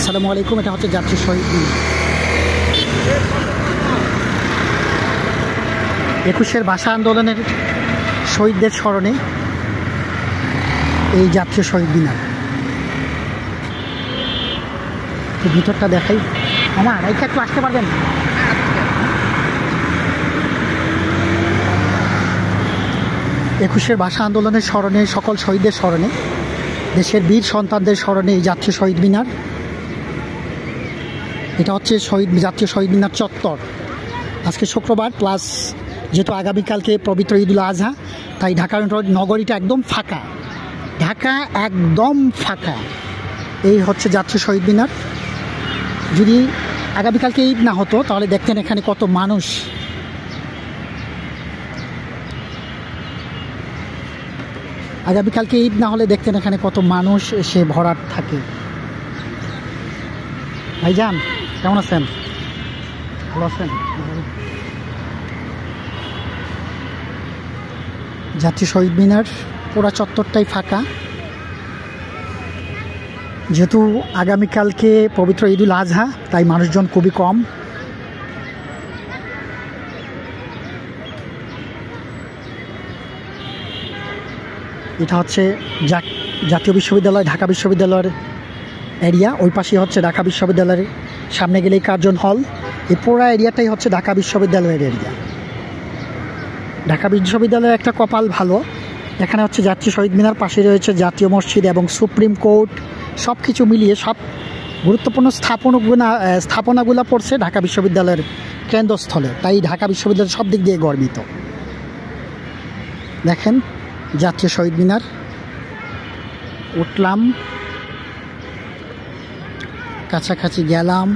আসসালামু আলাইকুম। এটা হচ্ছে জাতীয় শহীদ মিনার। ২১-এর ভাষা আন্দোলনের শহীদদের স্মরণে এই জাতীয় শহীদ মিনার। ভিতরটা দেখাই। আমার এইটা একটু আসতে পারবেন? ২১-এর ভাষা আন্দোলনের স্মরণে, সকল শহীদদের স্মরণে, দেশের বীর সন্তানদের স্মরণে এই জাতীয় শহীদ মিনার। এটা হচ্ছে জাতীয় শহীদ মিনার চত্বর। আজকে শুক্রবার প্লাস যেহেতু আগামীকালকে পবিত্র ঈদুল আজহা, তাই ঢাকা নগরীটা একদম ফাঁকা। ঢাকা একদম ফাঁকা। এই হচ্ছে জাতীয় শহীদ মিনার। যদি আগামীকালকে ঈদ না হতো তাহলে দেখতেন এখানে কত মানুষ। আগামীকালকে ঈদ না হলে দেখতেন এখানে কত মানুষ এসে ভরাট থাকে। ভাইজান কেমন আছেন? ভালো আছেন? জাতীয় শহীদ মিনার পুরা চত্বরটাই ফাঁকা, যেহেতু আগামীকালকে পবিত্র ঈদুল আজহা, তাই মানুষজন খুবই কম। এটা হচ্ছে জাতীয় বিশ্ববিদ্যালয়, ঢাকা বিশ্ববিদ্যালয়ের এরিয়া। ওই পাশে হচ্ছে ঢাকা বিশ্ববিদ্যালয়ের, সামনে গেলেই কার্জন হল। এই পুরা এরিয়াটাই হচ্ছে ঢাকা বিশ্ববিদ্যালয়ের এরিয়া। ঢাকা বিশ্ববিদ্যালয়ের একটা কপাল ভালো, এখানে হচ্ছে জাতীয় শহীদ মিনার, পাশে রয়েছে জাতীয় মসজিদ এবং সুপ্রিম কোর্ট। সব কিছু মিলিয়ে সব গুরুত্বপূর্ণ স্থাপনাগুলো পড়ছে ঢাকা বিশ্ববিদ্যালয়ের কেন্দ্রস্থলে, তাই ঢাকা বিশ্ববিদ্যালয় সব দিক দিয়ে গর্বিত। দেখেন জাতীয় শহীদ মিনার, উঠলাম, কাছাকাছি গেলাম।